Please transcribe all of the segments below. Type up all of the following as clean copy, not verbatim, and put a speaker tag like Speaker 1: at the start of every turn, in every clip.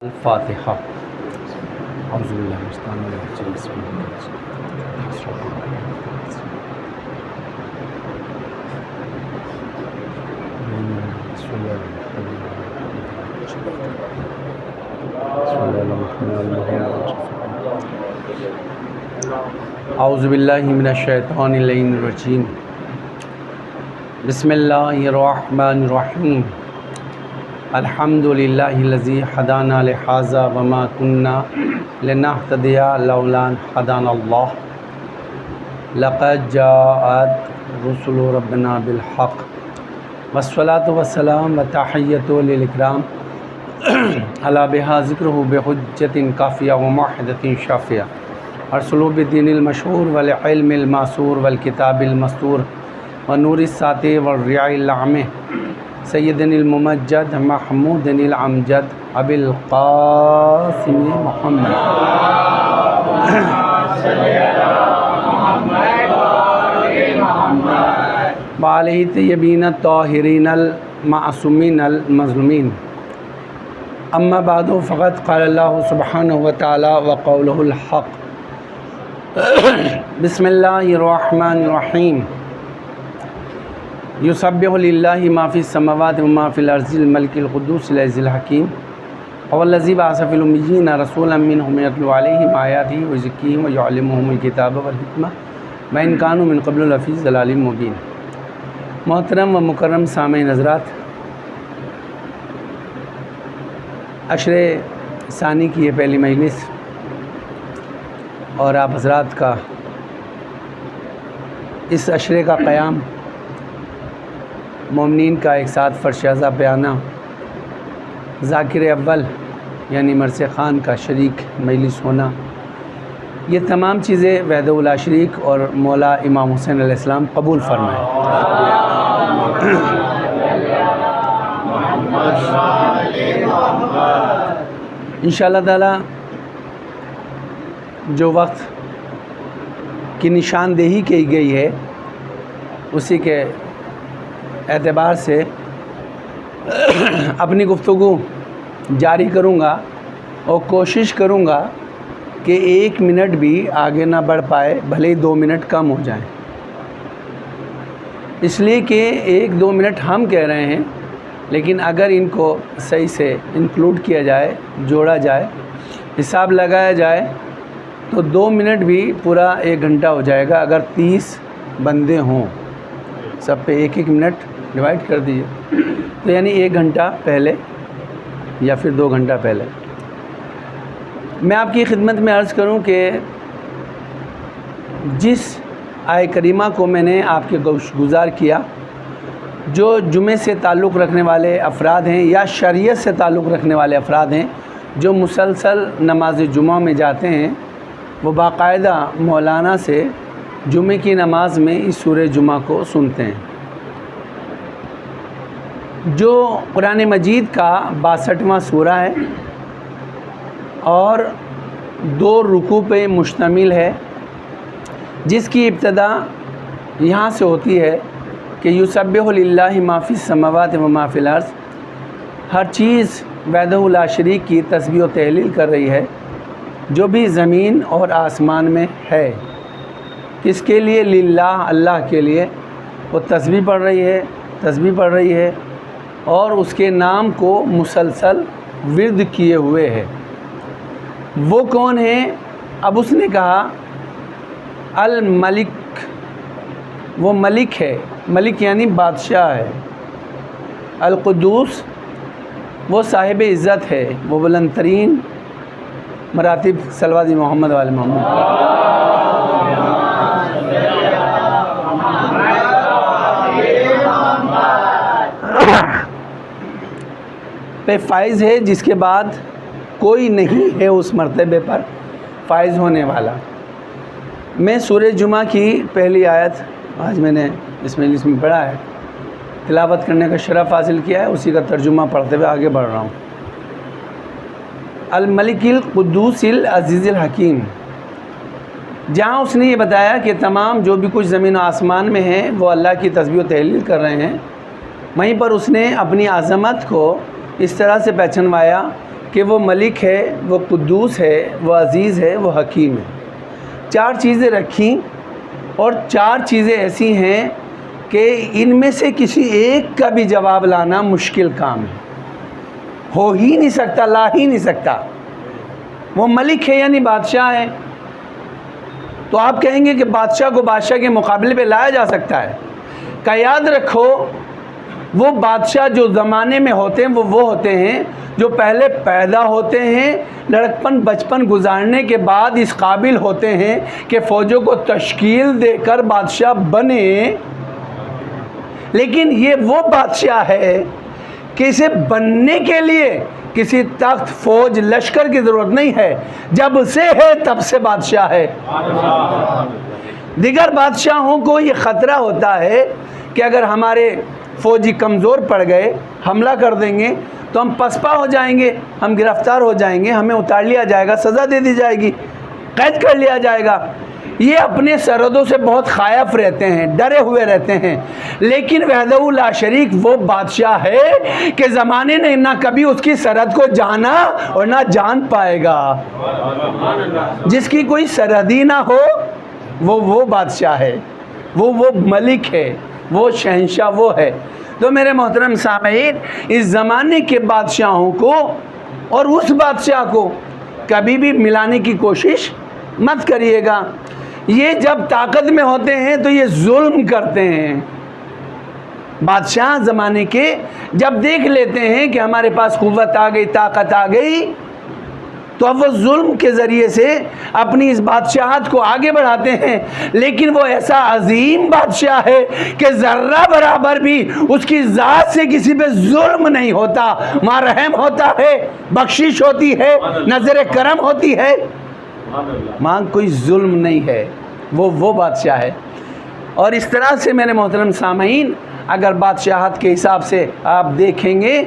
Speaker 1: الفاتحہ اعوذ باللہ من الشیطان الرجیم بسم اللہ اعوذ باللہ من الشیطان الرجیم بسم اللہ الرحمن الرحیم الحمد للہ الذی ہدانا لہذا وما کنا لنہتدی لولا ان ہدانا اللہ لقد جاءت رسل ربنا بالحق والصلاة والسلام وتحیۃ للاکرام علی بہا ذکرہ بحجۃ کافیہ وموعظۃ شافیہ ارسلوا بالدین المشہور والعلم الماثور والکتاب المستور ونور الساطع والریاء العامہ سیدنا الممجد محمود الامجد ابی القاسم محمد وآلہ طیبین الطاہرین المعصومین المظلومین اما بعد فقد قال اللہ سبحانہ وتعالی وقولہ الحق بسم اللہ الرحمن الرحیم یسبح للہ ما فی السماوات وما فی الارض الملک القدوس العزیز الحکیم هو الذی بعث فی الامیین رسولا منهم یتلو علیہم آیاتہ ویزکیہم ویعلمہم الکتاب والحکمہ وان کانوا من قبل لفی ضلال مبین۔ محترم و مکرم سامعین حضرات، عشر ثانی کی یہ پہلی مجلس اور آپ حضرات کا اس عشرے کا قیام، مومنین کا ایک ساتھ فرشازہ بیانہ، ذاکر اول یعنی مرثیہ خان کا شریک مجلس ہونا، یہ تمام چیزیں وحدہ لا شریک اور مولا امام حسین علیہ السلام قبول فرمائے۔ انشاءاللہ تعالی جو وقت کی نشاندہی کی گئی ہے اسی کے اعتبار سے اپنی گفتگو جاری کروں گا اور کوشش کروں گا کہ 1 منٹ بھی آگے نہ بڑھ پائے، بھلے ہی 2 منٹ کم ہو جائیں، اس لیے کہ 1-2 منٹ ہم کہہ رہے ہیں، لیکن اگر ان کو صحیح سے انکلوڈ کیا جائے، جوڑا جائے، حساب لگایا جائے تو 2 منٹ بھی پورا 1 گھنٹہ ہو جائے گا۔ اگر 30 بندے ہوں، سب پہ 1-1 منٹ ڈیوائڈ کر دیجیے تو یعنی 1 گھنٹہ پہلے یا پھر 2 گھنٹہ پہلے میں آپ کی خدمت میں عرض کروں کہ جس آیہ کریمہ کو میں نے آپ کے گزار کیا، جو جمعے سے تعلق رکھنے والے افراد ہیں یا شریعت سے تعلق رکھنے والے افراد ہیں، جو مسلسل نماز جمعہ میں جاتے ہیں، وہ باقاعدہ مولانا سے جمعے کی نماز میں اس سورہ جمعہ کو سنتے ہیں، جو قرآن مجید کا 62واں سورہ ہے اور 2 رکوع پہ مشتمل ہے، جس کی ابتدا یہاں سے ہوتی ہے کہ یسبح للہ ما فی السماوات وما فی الارض، ہر چیز وحدہ لا شریک کی تسبیح و تحلیل کر رہی ہے، جو بھی زمین اور آسمان میں ہے، کس کے لیے؟ للہ، اللہ کے لیے وہ تسبیح پڑھ رہی ہے اور اس کے نام کو مسلسل ورد کیے ہوئے ہے۔ وہ کون ہے؟ اب اس نے کہا الملک، وہ ملک ہے، ملک یعنی بادشاہ ہے، القدوس وہ صاحب عزت ہے، وہ بلند ترین مراتب صلوات محمد وآل محمد پہ فائز ہے، جس کے بعد کوئی نہیں ہے اس مرتبے پر فائز ہونے والا۔ میں سورہ جمعہ کی پہلی آیت آج میں نے اس مجلس میں پڑھا ہے، تلاوت کرنے کا شرف حاصل کیا ہے، اسی کا ترجمہ پڑھتے ہوئے آگے بڑھ رہا ہوں۔ الملک القدوس العزیز الحکیم، جہاں اس نے یہ بتایا کہ تمام جو بھی کچھ زمین و آسمان میں ہیں وہ اللہ کی تسبیح و تحلیل کر رہے ہیں، وہیں پر اس نے اپنی عظمت کو اس طرح سے پہچانوایا کہ وہ ملک ہے، وہ قدوس ہے، وہ عزیز ہے، وہ حکیم ہے۔ 4 چیزیں رکھیں، اور 4 چیزیں ایسی ہیں کہ ان میں سے کسی ایک کا بھی جواب لانا مشکل کام ہے، ہو ہی نہیں سکتا، لا ہی نہیں سکتا۔ وہ ملک ہے یعنی بادشاہ ہے، تو آپ کہیں گے کہ بادشاہ کو بادشاہ کے مقابلے پہ لایا جا سکتا ہے؟ کہ یاد رکھو، وہ بادشاہ جو زمانے میں ہوتے ہیں وہ ہوتے ہیں جو پہلے پیدا ہوتے ہیں، لڑکپن بچپن گزارنے کے بعد اس قابل ہوتے ہیں کہ فوجوں کو تشکیل دے کر بادشاہ بنے۔ لیکن یہ وہ بادشاہ ہے کہ اسے بننے کے لیے کسی تخت، فوج، لشکر کی ضرورت نہیں ہے، جب سے ہے تب سے بادشاہ ہے۔ دیگر بادشاہوں کو یہ خطرہ ہوتا ہے کہ اگر ہمارے فوجی کمزور پڑ گئے، حملہ کر دیں گے تو ہم پسپا ہو جائیں گے، ہم گرفتار ہو جائیں گے، ہمیں اتار لیا جائے گا، سزا دے دی جائے گی، قید کر لیا جائے گا۔ یہ اپنے سرحدوں سے بہت خائف رہتے ہیں، ڈرے ہوئے رہتے ہیں۔ لیکن وحدہ لا شریک وہ بادشاہ ہے کہ زمانے نے نہ کبھی اس کی سرحد کو جانا اور نہ جان پائے گا۔ جس کی کوئی سرحد ہی نہ ہو وہ بادشاہ ہے، وہ ملک ہے، وہ شہنشاہ وہ ہے۔ تو میرے محترم سامعین، اس زمانے کے بادشاہوں کو اور اس بادشاہ کو کبھی بھی ملانے کی کوشش مت کریے گا۔ یہ جب طاقت میں ہوتے ہیں تو یہ ظلم کرتے ہیں۔ بادشاہ زمانے کے جب دیکھ لیتے ہیں کہ ہمارے پاس قوت آ گئی، طاقت آ گئی، تو اب وہ ظلم کے ذریعے سے اپنی اس بادشاہت کو آگے بڑھاتے ہیں۔ لیکن وہ ایسا عظیم بادشاہ ہے کہ ذرہ برابر بھی اس کی ذات سے کسی پہ ظلم نہیں ہوتا، وہاں رحم ہوتا ہے، بخشش ہوتی ہے، نظر کرم ہوتی ہے، وہاں کوئی ظلم نہیں ہے۔ وہ بادشاہ ہے۔ اور اس طرح سے میرے محترم سامعین، اگر بادشاہت کے حساب سے آپ دیکھیں گے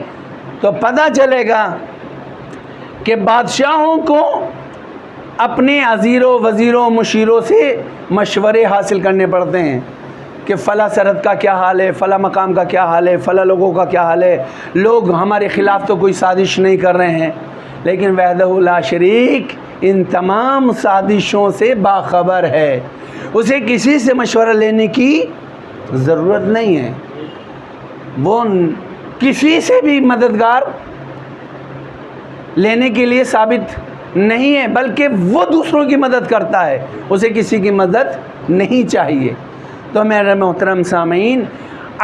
Speaker 1: تو پتہ چلے گا کہ بادشاہوں کو اپنے عزیروں، وزیروں، مشیروں سے مشورے حاصل کرنے پڑتے ہیں کہ فلاں سرحد کا کیا حال ہے، فلاں مقام کا کیا حال ہے، فلاں لوگوں کا کیا حال ہے، لوگ ہمارے خلاف تو کوئی سازش نہیں کر رہے ہیں۔ لیکن وحدہ لا شریک ان تمام سازشوں سے باخبر ہے، اسے کسی سے مشورہ لینے کی ضرورت نہیں ہے، وہ کسی سے بھی مددگار لینے کے لیے ثابت نہیں ہے، بلکہ وہ دوسروں کی مدد کرتا ہے، اسے کسی کی مدد نہیں چاہیے۔ تو میرے محترم سامعین،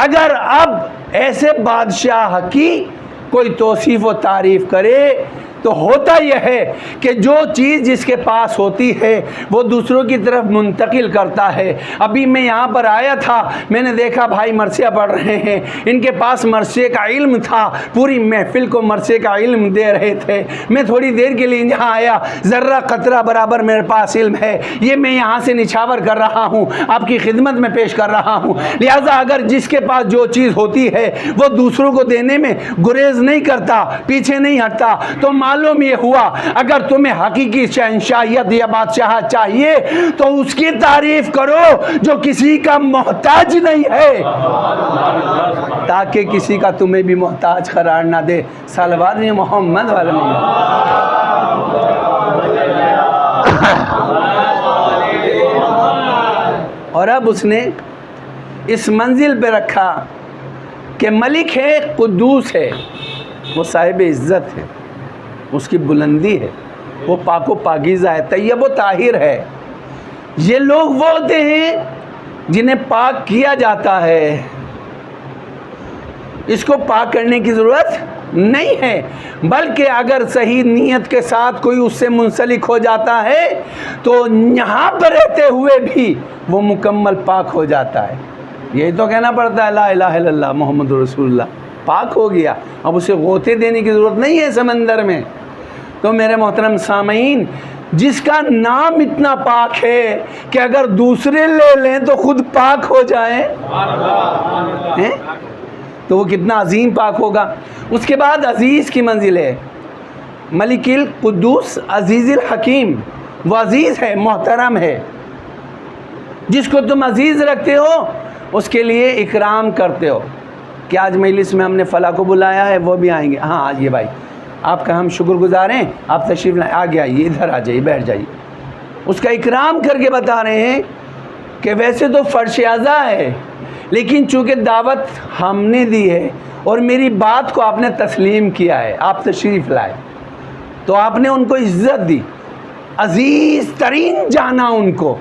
Speaker 1: اگر اب ایسے بادشاہ کی کوئی توصیف و تعریف کرے تو ہوتا یہ ہے کہ جو چیز جس کے پاس ہوتی ہے وہ دوسروں کی طرف منتقل کرتا ہے۔ ابھی میں یہاں پر آیا تھا، میں نے دیکھا بھائی مرثیہ پڑھ رہے ہیں، ان کے پاس مرثیے کا علم تھا، پوری محفل کو مرثیے کا علم دے رہے تھے۔ میں تھوڑی دیر کے لیے یہاں آیا، ذرہ قطرہ برابر میرے پاس علم ہے، یہ میں یہاں سے نچھاور کر رہا ہوں، آپ کی خدمت میں پیش کر رہا ہوں۔ لہٰذا اگر جس کے پاس جو چیز ہوتی ہے وہ دوسروں کو دینے میں گریز نہیں کرتا، پیچھے نہیں ہٹتا، تو معلوم یہ ہوا اگر تمہیں حقیقی شہنشاہیت یا بادشاہت چاہیے تو اس کی تعریف کرو جو کسی کا محتاج نہیں ہے، تاکہ کسی کا تمہیں بھی محتاج قرار نہ دے۔ صلوات محمد والے محمد۔ اور اب اس نے اس منزل پہ رکھا کہ ملک ہے، قدوس ہے، وہ صاحب عزت ہے، اس کی بلندی ہے، وہ پاک و پاکیزہ ہے، طیب و طاہر ہے۔ یہ لوگ وہ ہوتے ہیں جنہیں پاک کیا جاتا ہے، اس کو پاک کرنے کی ضرورت نہیں ہے، بلکہ اگر صحیح نیت کے ساتھ کوئی اس سے منسلک ہو جاتا ہے تو یہاں پر رہتے ہوئے بھی وہ مکمل پاک ہو جاتا ہے۔ یہی تو کہنا پڑتا ہے لا الہ الا اللہ محمد رسول اللہ، پاک ہو گیا، اب اسے غوطے دینے کی ضرورت نہیں ہے سمندر میں۔ تو میرے محترم سامعین، جس کا نام اتنا پاک ہے کہ اگر دوسرے لے لیں تو خود پاک ہو جائیں، تو وہ کتنا عظیم پاک ہوگا۔ اس کے بعد عزیز کی منزل ہے، ملک القدوس عزیز الحکیم، وہ عزیز ہے، محترم ہے، جس کو تم عزیز رکھتے ہو اس کے لیے اکرام کرتے ہو کہ آج مجلس میں ہم نے فلاں کو بلایا ہے، وہ بھی آئیں گے، ہاں آج یہ بھائی آپ کا ہم شکر گزار ہیں، آپ تشریف لائیں، آگے آئیے، ادھر آ جائیے، بیٹھ جائیے. اس کا اکرام کر کے بتا رہے ہیں کہ ویسے تو فرش اعضا ہے، لیکن چونکہ دعوت ہم نے دی ہے اور میری بات کو آپ نے تسلیم کیا ہے، آپ تشریف لائے، تو آپ نے ان کو عزت دی، عزیز ترین جانا ان کو.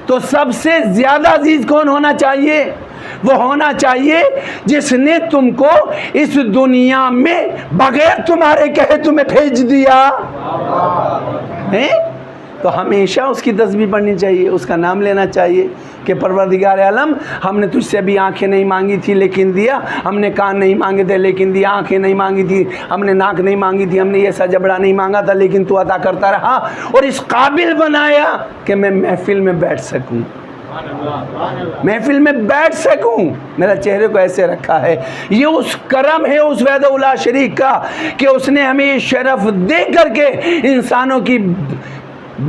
Speaker 1: تو سب سے زیادہ عزیز کون ہونا چاہیے؟ وہ ہونا چاہیے جس نے تم کو اس دنیا میں بغیر تمہارے کہے تمہیں بھیج دیا ہے. تو ہمیشہ اس کی تسبیح پڑھنی چاہیے، اس کا نام لینا چاہیے کہ پروردگار عالم، ہم نے تجھ سے بھی آنکھیں نہیں مانگی تھی لیکن دیا، ہم نے کان نہیں مانگے تھے لیکن دیا، آنکھیں نہیں مانگی تھی، ہم نے ناک نہیں مانگی تھی، ہم نے یہ سا جبڑا نہیں مانگا تھا لیکن تو عطا کرتا رہا اور اس قابل بنایا کہ میں محفل میں بیٹھ سکوں، محفل میں بیٹھ سکوں، میرا چہرے کو ایسے رکھا ہے. یہ اس کرم ہے اس وحدہ لا شریک کا کہ اس نے ہمیں یہ شرف دے کر کے انسانوں کی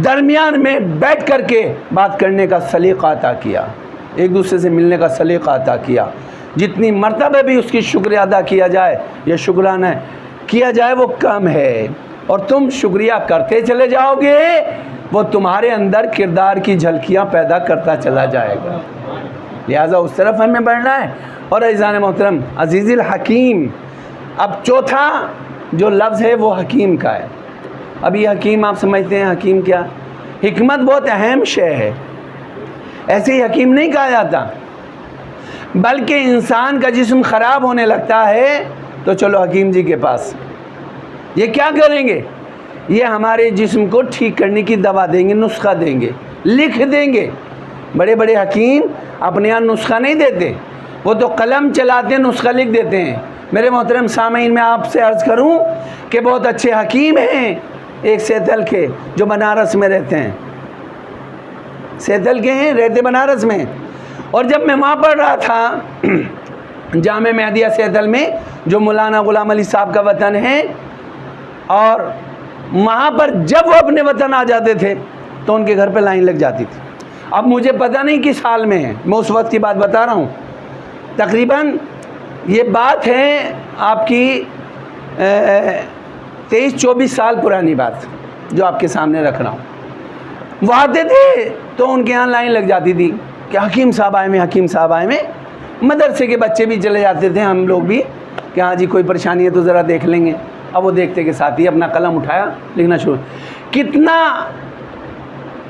Speaker 1: درمیان میں بیٹھ کر کے بات کرنے کا سلیقہ عطا کیا، ایک دوسرے سے ملنے کا سلیقہ عطا کیا. جتنی مرتبہ بھی اس کی شکریہ ادا کیا جائے یا شکرانہ کیا جائے وہ کم ہے، اور تم شکریہ کرتے چلے جاؤ گے وہ تمہارے اندر کردار کی جھلکیاں پیدا کرتا چلا جائے گا. لہٰذا اس طرف ہمیں بڑھنا ہے. اور عزیزان محترم، عزیز الحکیم، اب چوتھا جو لفظ ہے وہ حکیم کا ہے. اب یہ حکیم آپ سمجھتے ہیں حکیم کیا؟ حکمت بہت اہم شے ہے، ایسے ہی حکیم نہیں کہا جاتا، بلکہ انسان کا جسم خراب ہونے لگتا ہے تو چلو حکیم جی کے پاس. یہ کیا کریں گے؟ یہ ہمارے جسم کو ٹھیک کرنے کی دوا دیں گے، نسخہ دیں گے، لکھ دیں گے. بڑے بڑے حکیم اپنے یہاں نسخہ نہیں دیتے، وہ تو قلم چلاتے ہیں، نسخہ لکھ دیتے ہیں. میرے محترم سامعین، میں آپ سے عرض کروں کہ بہت اچھے حکیم ہیں ایک سیتل کے جو بنارس میں رہتے ہیں، سیتل کے ہیں، رہتے بنارس میں. اور جب میں وہاں پڑھ رہا تھا جامع مہدیہ سیتل میں، جو مولانا غلام علی صاحب کا وطن ہے، اور وہاں پر جب وہ اپنے وطن آ جاتے تھے تو ان کے گھر پہ لائن لگ جاتی تھی. اب مجھے پتہ نہیں کس حال میں ہے، میں اس وقت کی بات بتا رہا ہوں، تقریباً یہ بات ہے آپ کی 23-24 سال پرانی بات جو آپ کے سامنے رکھ رہا ہوں. وہ آتے تھے تو ان کے یہاں لائن لگ جاتی تھی کہ حکیم صاحب آئے میں، حکیم صاحب آئے میں. مدرسے کے بچے بھی چلے جاتے تھے، ہم لوگ بھی، کہ ہاں جی کوئی پریشانی ہے تو ذرا دیکھ لیں گے. اب وہ دیکھتے کے ساتھ ہی اپنا قلم اٹھایا، لکھنا شروع. کتنا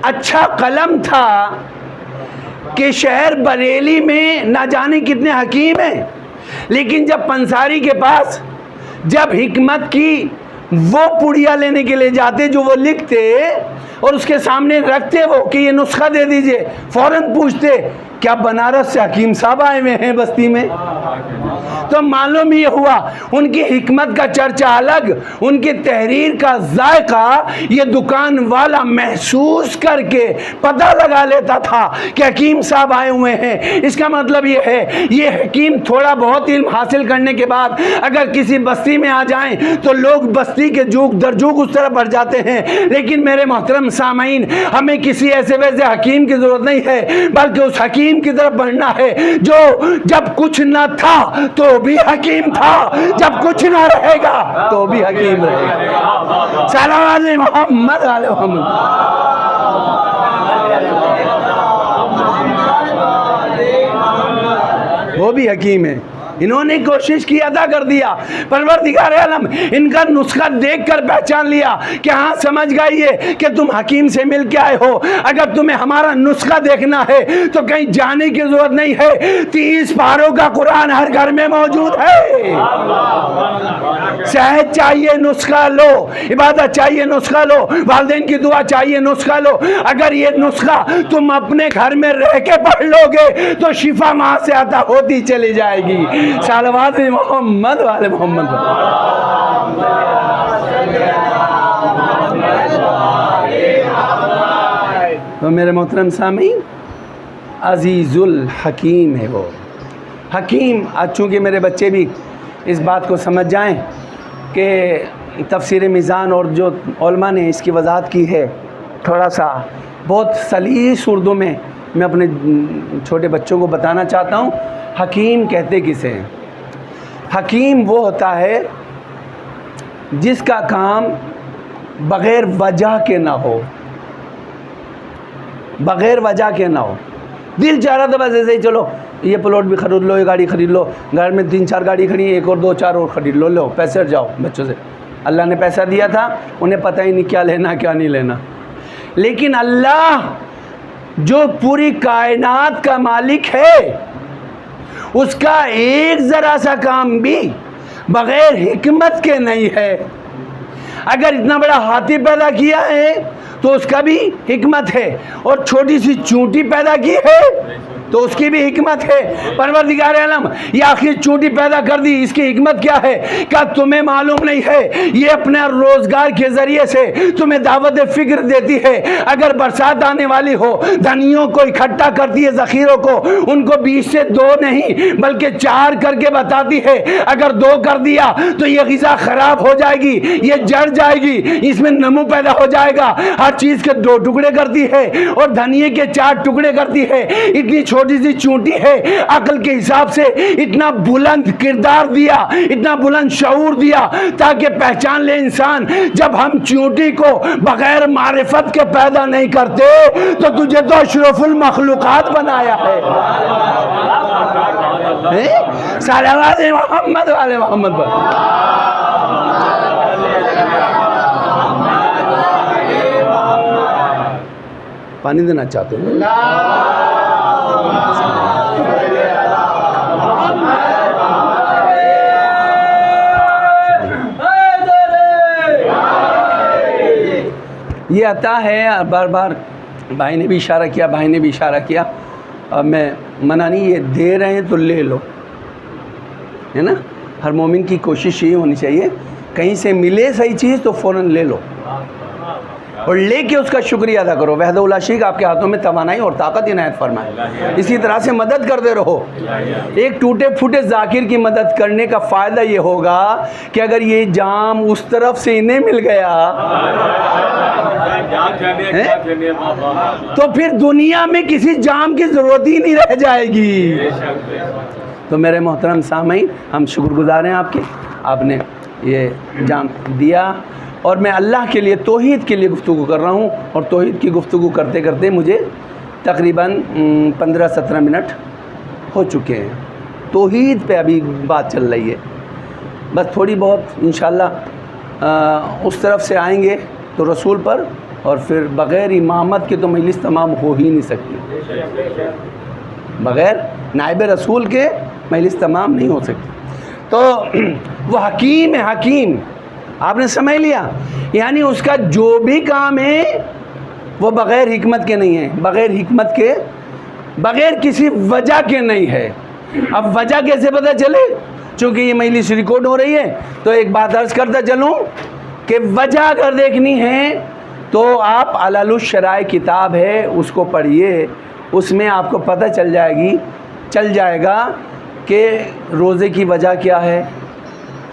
Speaker 1: اچھا قلم تھا کہ شہر بریلی میں نہ جانے کتنے حکیم ہیں، لیکن جب پنساری کے پاس جب حکمت کی وہ پڑیا لینے کے لیے جاتے جو وہ لکھتے اور اس کے سامنے رکھتے وہ کہ یہ نسخہ دے دیجئے، فوراً پوچھتے کیا بنارس سے حکیم صاحب آئے ہوئے ہیں بستی میں؟ تو معلوم یہ ہوا ان کی حکمت کا چرچہ الگ، ان کی تحریر کا ذائقہ یہ دکان والا محسوس کر کے پتہ لگا لیتا تھا کہ حکیم صاحب آئے ہوئے ہیں. اس کا مطلب یہ ہے یہ حکیم تھوڑا بہت علم حاصل کرنے کے بعد اگر کسی بستی میں آ جائیں تو لوگ بستی کے جوک در جوک اس طرح بڑھ جاتے ہیں. لیکن میرے محترم سامعین، ہمیں کسی ایسے ویسے حکیم کی ضرورت نہیں ہے، بلکہ اس حکیم کی طرف بڑھنا ہے جو جب کچھ نہ تھا تو بھی حکیم تھا، جب کچھ نہ رہے گا تو بھی حکیم رہے گا. سلام علیہ محمد علیہ محمد. وہ بھی حکیم ہے، انہوں نے کوشش کی، ادا کر دیا. پروردگار عالم ان کا نسخہ دیکھ کر پہچان لیا کہ ہاں سمجھ گئی کہ تم حکیم سے مل کے آئے ہو. اگر تمہیں ہمارا نسخہ دیکھنا ہے تو کہیں جانے کی ضرورت نہیں ہے، 30 پاروں کا قرآن ہر گھر میں موجود ہے. صحت چاہیے نسخہ لو، عبادت چاہیے نسخہ لو، والدین کی دعا چاہیے نسخہ لو. اگر یہ نسخہ تم اپنے گھر میں رہ کے پڑھ لو گے تو شفا وہاں سے عطا ہوتی چلی جائے گی. صلوات محمد والے محمد. تو میرے محترم سامعین، عزیز الحکیم ہے وہ حکیم. چونکہ میرے بچے بھی اس بات کو سمجھ جائیں کہ تفسیر میزان اور جو علماء نے اس کی وضاحت کی ہے تھوڑا سا بہت سلیس اردو میں میں اپنے چھوٹے بچوں کو بتانا چاہتا ہوں. حکیم کہتے کسے ہیں؟ حکیم وہ ہوتا ہے جس کا کام بغیر وجہ کے نہ ہو، بغیر وجہ کے نہ ہو. دل چاہ رہا تھا بس ایسے ہی چلو یہ پلاٹ بھی خرید لو، یہ گاڑی خرید لو، گھر میں 3-4 گاڑی کھڑی ہیں، ایک اور 2-4 اور خرید لو، لو پیسے جاؤ بچوں سے. اللہ نے پیسہ دیا تھا، انہیں پتہ ہی نہیں کیا لینا کیا نہیں لینا. لیکن اللہ جو پوری کائنات کا مالک ہے، اس کا ایک ذرا سا کام بھی بغیر حکمت کے نہیں ہے. اگر اتنا بڑا ہاتھی پیدا کیا ہے تو اس کا بھی حکمت ہے، اور چھوٹی سی چونٹی پیدا کی ہے تو اس کی بھی حکمت ہے. پروردگار عالم یہ آخر چونٹی پیدا کر دی، اس کی حکمت کیا ہے؟ کیا تمہیں معلوم نہیں ہے؟ یہ اپنے روزگار کے ذریعے سے تمہیں دعوت فکر دیتی ہے. اگر برسات آنے والی ہو، دھنیوں کو اکٹھا کرتی ہے، ذخیروں کو، ان کو 20 سے 2 نہیں بلکہ 4 کر کے بتاتی ہے. اگر 2 کر دیا تو یہ غذا خراب ہو جائے گی، یہ جڑ جائے گی، اس میں نمو پیدا ہو جائے گا. ہر چیز کے 2 ٹکڑے کرتی ہے اور دھنیے کے 4 ٹکڑے کرتی ہے. اتنی چھوٹی سی چونٹی ہے، عقل کے حساب سے اتنا بلند کردار دیا، اتنا بلند شعور دیا تاکہ پہچان لے انسان. جب ہم چونٹی کو بغیر معرفت کے پیدا نہیں کرتے تو تجھے تو اشرف المخلوقات بنایا ہے. صلوات محمد والے محمد پر. پانی دینا چاہتے ہیں؟ یہ عطا ہے. بار بار بھائی نے بھی اشارہ کیا، بھائی نے بھی اشارہ کیا. اب میں منع نہیں، یہ دے رہے ہیں تو لے لو، ہے نا. ہر مومن کی کوشش یہ ہونی چاہیے کہیں سے ملے صحیح چیز تو فوراً لے لو اور لے کے اس کا شکریہ ادا کرو. وحدہ لا شریک آپ کے ہاتھوں میں توانائی اور طاقت عنایت فرمائے. اسی طرح سے مدد کرتے رہو. ایک ٹوٹے پھوٹے ذاکر کی مدد کرنے کا فائدہ یہ ہوگا کہ اگر یہ جام اس طرف سے انہیں مل گیا تو پھر دنیا میں کسی جام کی ضرورت ہی نہیں رہ جائے گی. تو میرے محترم سامعین، ہم شکر گزار ہیں آپ کے، آپ نے یہ جام دیا. اور میں اللہ کے لیے توحید کے لیے گفتگو کر رہا ہوں، اور توحید کی گفتگو کرتے کرتے مجھے تقریباً 15-17 منٹ ہو چکے ہیں. توحید پہ ابھی بات چل رہی ہے. بس تھوڑی بہت انشاءاللہ اس طرف سے آئیں گے تو رسول پر، اور پھر بغیر امامت کے تو مجلس تمام ہو ہی نہیں سکتی. بغیر نائب رسول کے مجلس تمام نہیں ہو سکتی. تو وہ حکیم ہے، حکیم، آپ نے سمجھ لیا. یعنی اس کا جو بھی کام ہے وہ بغیر حکمت کے نہیں ہے، بغیر حکمت کے، بغیر کسی وجہ کے نہیں ہے. اب وجہ کیسے پتہ چلے؟ چونکہ یہ مجلس ریکارڈ ہو رہی ہے تو ایک بات عرض کرتا چلوں کہ وجہ اگر دیکھنی ہے تو آپ علل الشرائع کتاب ہے، اس کو پڑھیے. اس میں آپ کو پتہ چل جائے گا کہ روزے کی وجہ کیا ہے،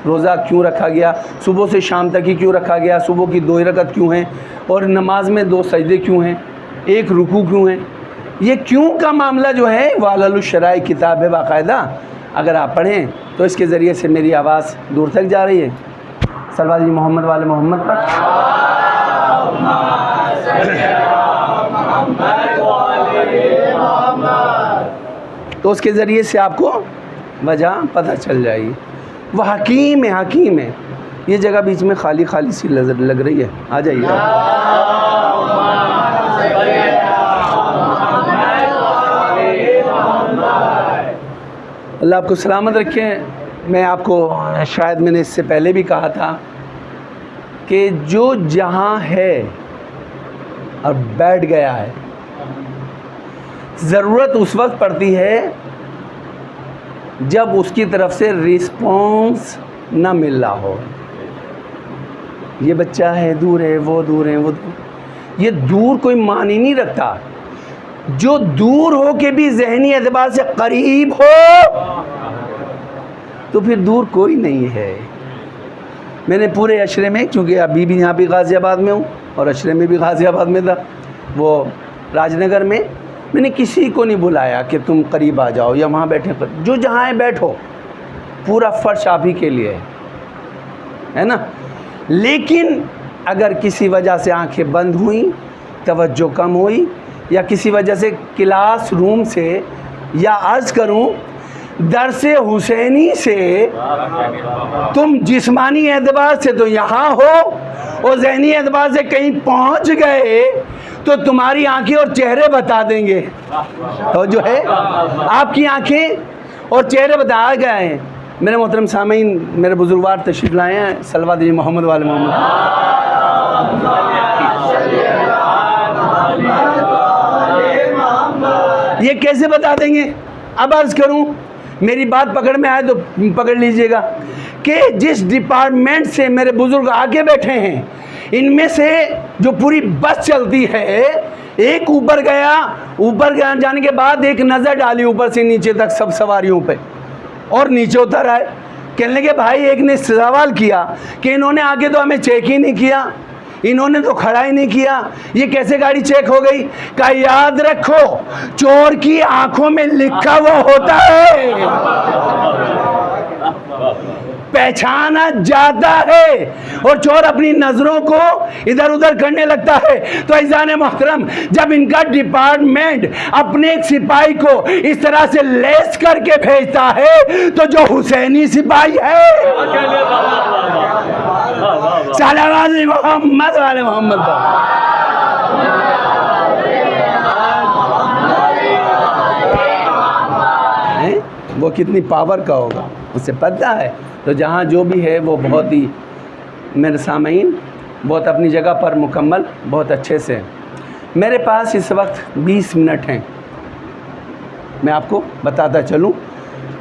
Speaker 1: روزہ کیوں رکھا گیا، صبح سے شام تک ہی کیوں رکھا گیا، صبح کی 2 رکعت کیوں ہیں، اور نماز میں 2 سجدے کیوں ہیں، 1 رکوع کیوں ہیں. یہ کیوں کا معاملہ جو ہے وہ علل الشرائع کتاب ہے باقاعدہ. اگر آپ پڑھیں تو اس کے ذریعے سے میری آواز دور تک جا رہی ہے. صلوات محمد والے محمد پر. تو اس کے ذریعے سے آپ کو وجہ پتہ چل جائے گی. وہ حکیم ہے، حکیم ہے. یہ جگہ بیچ میں خالی خالی سی لگ رہی ہے، آ جائیے. اللہ آپ کو سلامت رکھے. میں آپ کو شاید میں نے اس سے پہلے بھی کہا تھا کہ جو جہاں ہے اور بیٹھ گیا ہے، ضرورت اس وقت پڑتی ہے جب اس کی طرف سے رسپانس نہ مل رہا ہو. یہ بچہ ہے، دور ہے، وہ دور ہے، وہ دور. یہ دور کوئی معنی نہیں رکھتا. جو دور ہو کے بھی ذہنی اعتبار سے قریب ہو تو پھر دور کوئی نہیں ہے. میں نے پورے عشرے میں، چونکہ ابھی بھی یہاں بھی غازی آباد میں ہوں اور عشرے میں بھی غازی آباد میں تھا، وہ راج نگر میں نے کسی کو نہیں بلایا کہ تم قریب آ جاؤ یا وہاں بیٹھے. جو جہاں ہے بیٹھو، پورا فرش آپ ہی کے لیے ہے نا. لیکن اگر کسی وجہ سے آنکھیں بند ہوئیں، توجہ کم ہوئی، یا کسی وجہ سے کلاس روم سے یا عرض کروں درس حسینی سے تم جسمانی اعتبار سے تو یہاں ہو اور ذہنی اعتبار سے کہیں پہنچ گئے تو تمہاری آنکھیں اور چہرے بتا دیں گے. تو جو ہے آپ کی آنکھیں اور چہرے بتا گئے ہیں. میرے محترم سامعین، میرے بزرگوار تشریف لائے ہیں، صلوات جی محمد والے محمد. یہ کیسے بتا دیں گے؟ اب عرض کروں، میری بات پکڑ میں آئے تو پکڑ لیجئے گا کہ جس ڈپارٹمنٹ سے میرے بزرگ آگے بیٹھے ہیں، ان میں سے جو پوری بس چلتی ہے، ایک اوپر گیا جانے کے بعد ایک نظر ڈالی اوپر سے نیچے تک سب سواریوں پہ، اور نیچے اتر آئے. کہنے لگے بھائی ایک نے سوال کیا کہ انہوں نے آگے تو ہمیں چیک ہی نہیں کیا، انہوں نے تو کھڑا ہی نہیں کیا، یہ کیسے گاڑی چیک ہو گئی؟ کہا یاد رکھو چور کی آنکھوں میں لکھا ہوا ہوتا ہے، پہچانا جاتا ہے، اور چور اپنی نظروں کو ادھر ادھر کرنے لگتا ہے. تو عزیزان محترم، جب ان کا ڈپارٹمنٹ اپنے ایک سپاہی کو اس طرح سے لیس کر کے بھیجتا ہے تو جو حسینی سپاہی ہے، صلوات محمد والے محمد وہ کتنی پاور کا ہوگا اسے پتہ ہے. تو جہاں جو بھی ہے وہ بہت ہی میرے سامعین بہت اپنی جگہ پر مکمل، بہت اچھے سے. میرے پاس اس وقت 20 منٹ ہیں، میں آپ کو بتاتا چلوں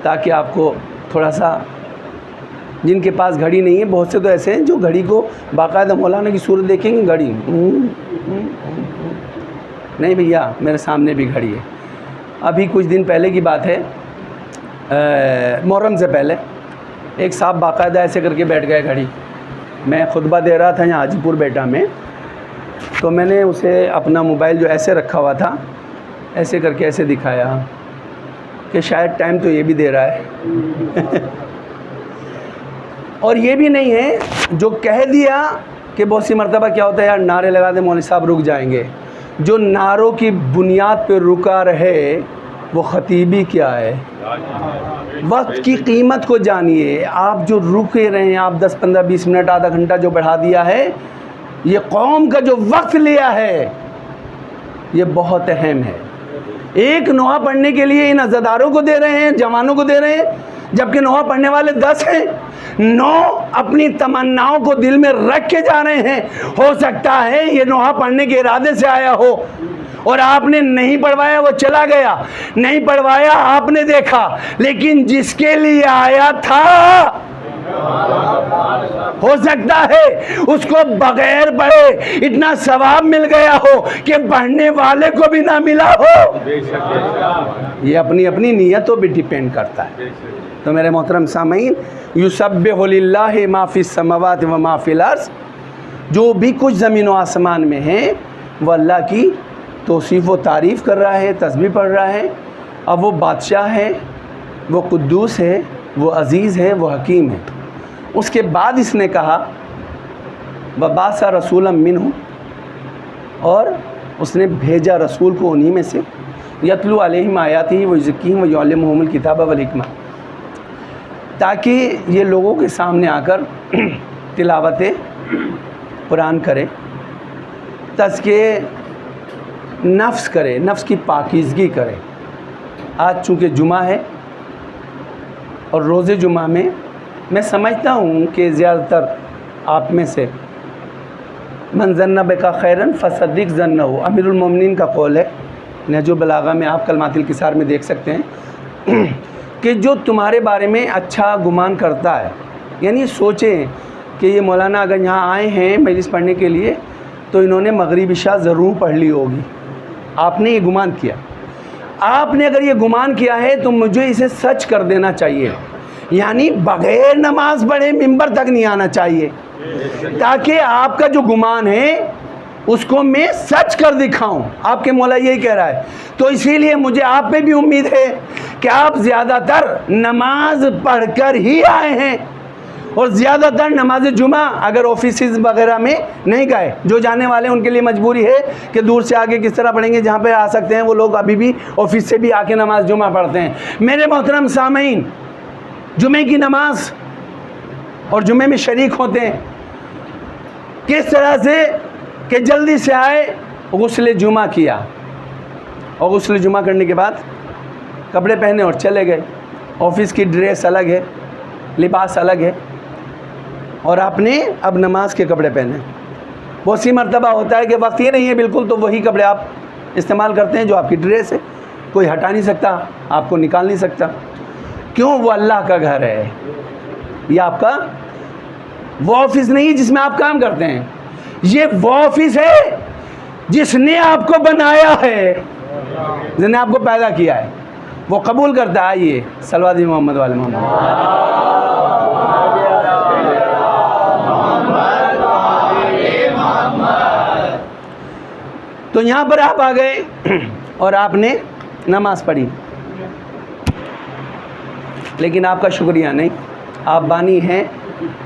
Speaker 1: تاکہ آپ کو تھوڑا سا، جن کے پاس گھڑی نہیں ہے، بہت سے تو ایسے ہیں جو گھڑی کو باقاعدہ مولانا کی صورت دیکھیں گے گھڑی نہیں بھیا میرے سامنے بھی گھڑی ہے. ابھی کچھ دن پہلے کی بات ہے، محرم سے پہلے ایک صاحب باقاعدہ ایسے کر کے بیٹھ گئے گھڑی. میں خطبہ دے رہا تھا یہاں حاجی پور بیٹا میں، تو میں نے اسے اپنا موبائل جو ایسے رکھا ہوا تھا ایسے کر کے ایسے دکھایا کہ شاید ٹائم تو یہ بھی دے رہا ہے اور یہ بھی نہیں ہے جو کہہ دیا کہ بہت سی مرتبہ کیا ہوتا ہے یار نعرے لگا دے مولوی صاحب رک جائیں گے. جو نعروں کی بنیاد پہ رکا رہے وہ خطیبی کیا ہے. وقت کی قیمت کو جانیے. آپ جو رکے رہے ہیں، آپ 10 15 20 منٹ آدھا گھنٹہ جو بڑھا دیا ہے، یہ قوم کا جو وقت لیا ہے یہ بہت اہم ہے. ایک نوحہ پڑھنے کے لیے ان عزاداروں کو دے رہے ہیں، جوانوں کو دے رہے ہیں، جبکہ نوحہ پڑھنے والے 10 ہیں. 9 اپنی تمناؤں کو دل میں رکھ کے جا رہے ہیں. ہو سکتا ہے یہ نوحہ پڑھنے کے ارادے سے آیا ہو اور آپ نے نہیں پڑھوایا، وہ چلا گیا. نہیں پڑھوایا آپ نے دیکھا، لیکن جس کے لیے آیا تھا ہو سکتا ہے اس کو بغیر پڑھے اتنا ثواب مل گیا ہو کہ پڑھنے والے کو بھی نہ ملا ہو. یہ اپنی اپنی نیتوں پہ ڈیپینڈ کرتا ہے. تو میرے محترم سامعین، یسبح للہ ما فی السماوات و ما فی الارض، جو بھی کچھ زمین و آسمان میں ہے وہ اللہ کی توصیف و تعریف کر رہا ہے، تسبیح پڑھ رہا ہے. اب وہ بادشاہ ہے، وہ قدوس ہے، وہ عزیز ہے، وہ حکیم ہے. اس کے بعد اس نے کہا وَبَعَثَ رَسُولًا مِّنْهُمْ، اور اس نے بھیجا رسول کو انہی میں سے، یتلو علیہم آیاتہ ویزکیہم ویعلمہم الکتاب والحکمہ، تاکہ یہ لوگوں کے سامنے آ کر تلاوت قرآن کرے، تزکیہ نفس کرے، نفس کی پاکیزگی کرے. آج چونکہ جمعہ ہے اور روز جمعہ میں میں سمجھتا ہوں کہ زیادہ تر آپ میں سے من ظن بک خیرا فصدق ظنہ، امیر المومنین کا قول ہے. نہج البلاغہ میں آپ کلمات الکسار میں دیکھ سکتے ہیں کہ جو تمہارے بارے میں اچھا گمان کرتا ہے، یعنی سوچیں کہ یہ مولانا اگر یہاں آئے ہیں مجلس پڑھنے کے لیے تو انہوں نے مغرب عشاء ضرور پڑھ لی ہوگی. آپ نے یہ گمان کیا. آپ نے اگر یہ گمان کیا ہے تو مجھے اسے سچ کر دینا چاہیے، یعنی بغیر نماز پڑھے ممبر تک نہیں آنا چاہیے، تاکہ آپ کا جو گمان ہے اس کو میں سچ کر دکھاؤں. آپ کے مولا یہی کہہ رہا ہے. تو اسی لیے مجھے آپ پہ بھی امید ہے کہ آپ زیادہ تر نماز پڑھ کر ہی آئے ہیں اور زیادہ تر نماز جمعہ اگر آفیسز وغیرہ میں نہیں گئے، جو جانے والے ان کے لیے مجبوری ہے کہ دور سے آگے کس طرح پڑھیں گے، جہاں پہ آ سکتے ہیں وہ لوگ ابھی بھی آفس سے بھی آ کے نماز جمعہ پڑھتے ہیں۔ میرے محترم سامعین، جمعے کی نماز اور جمعے میں شریک ہوتے ہیں کس طرح سے کہ جلدی سے آئے، غسل جمعہ کیا، اور غسل جمعہ کرنے کے بعد کپڑے پہنے اور چلے گئے۔ آفس کی ڈریس الگ ہے، لباس الگ ہے، اور آپ نے اب نماز کے کپڑے پہنے۔ بہت سی مرتبہ ہوتا ہے کہ وقت یہ نہیں ہے بالکل، تو وہی کپڑے آپ استعمال کرتے ہیں جو آپ کی ڈریس ہے، کوئی ہٹا نہیں سکتا، آپ کو نکال نہیں سکتا۔ کیوں؟ وہ اللہ کا گھر ہے، یہ آپ کا وہ آفس نہیں ہے جس میں آپ کام کرتے ہیں، یہ وہ آفس ہے جس نے آپ کو بنایا ہے، جس نے آپ کو پیدا کیا ہے، وہ قبول کرتا ہے۔ آئیے صلوات محمد والے محمد۔ تو یہاں پر آپ آ گئے اور آپ نے نماز پڑھی، لیکن آپ کا شکریہ نہیں، آپ بانی ہیں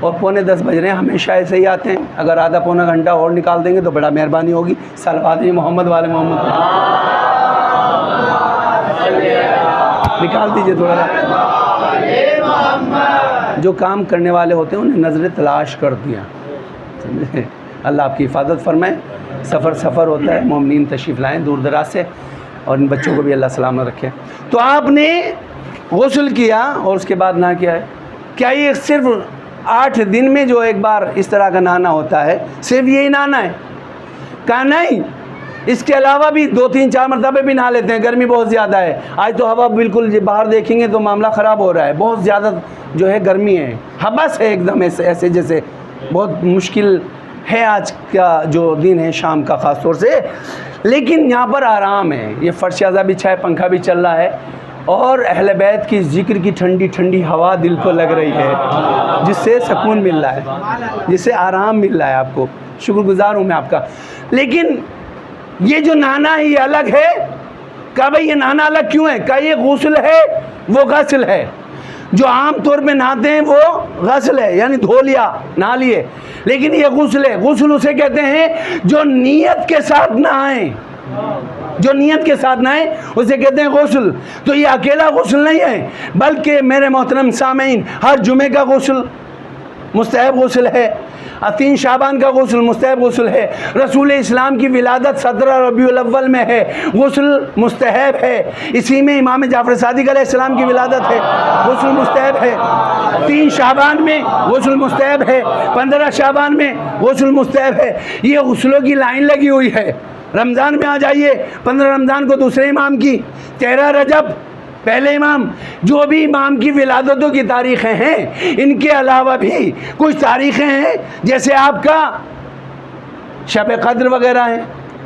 Speaker 1: اور 9:45 بج رہے ہیں، ہمیشہ ایسے ہی آتے ہیں، اگر آدھا پونا گھنٹہ اور نکال دیں گے تو بڑا مہربانی ہوگی۔ صلوات محمد والے محمد نکال دیجئے تھوڑا سا۔ جو کام کرنے والے ہوتے ہیں انہیں نظر تلاش کر دیا، اللہ آپ کی حفاظت فرمائے۔ سفر ہوتا ہے، مومنین تشریف لائیں دور دراز سے، اور ان بچوں کو بھی اللہ سلامت رکھے۔ تو آپ نے غسل کیا اور اس کے بعد نہا کیا ہے؟ کیا یہ صرف 8 دن میں جو ایک بار اس طرح کا نہانا ہوتا ہے صرف یہی نہانا ہے؟ کہا نہیں، اس کے علاوہ بھی 2-3-4 مرتبہ بھی نہا لیتے ہیں، گرمی بہت زیادہ ہے۔ آج تو ہوا بالکل باہر دیکھیں گے تو معاملہ خراب ہو رہا ہے، بہت زیادہ جو ہے گرمی ہے، حبس ہے ایک دم، ایسے جیسے بہت مشکل ہے آج کا جو دن ہے شام کا خاص طور سے۔ لیکن یہاں پر آرام ہے، یہ فرش ازا بچھا ہے، پنکھا بھی چل رہا ہے، اور اہل بیت کی ذکر کی ٹھنڈی ٹھنڈی ہوا دل کو لگ رہی ہے، جس سے سکون مل رہا ہے، جس سے آرام مل رہا ہے آپ کو۔ شکر گزار ہوں میں آپ کا۔ لیکن یہ جو نہانا ہے یہ الگ ہے۔ کہا بھائی یہ نہانا الگ کیوں ہے؟ کہا یہ غسل ہے، وہ غسل ہے۔ جو عام طور پہ نہاتے ہیں وہ غسل ہے، یعنی دھو لیا، نہا لیے، لیکن یہ غسل ہے۔ غسل اسے کہتے ہیں جو نیت کے ساتھ نہائیں، جو نیت کے ساتھ نہائیں اسے کہتے ہیں غسل۔ تو یہ اکیلا غسل نہیں ہے، بلکہ میرے محترم سامعین، ہر جمعے کا غسل مستحب غسل ہے، 3 شعبان کا غسل مستحب غسل ہے، رسول اسلام کی ولادت 17 ربیع الاول میں ہے، غسل مستحب ہے، اسی میں امام جعفر صادق علیہ السلام کی ولادت ہے، غسل مستحب ہے، 3 شعبان میں غسل مستحب ہے، 15 شعبان میں غسل مستحب ہے۔ یہ غسلوں کی لائن لگی ہوئی ہے۔ رمضان میں آ جائیے، 15 رمضان کو دوسرے امام کی، 13 رجب پہلے امام، جو بھی امام کی ولادتوں کی تاریخیں ہیں، ان کے علاوہ بھی کچھ تاریخیں ہیں، جیسے آپ کا شب قدر وغیرہ ہیں،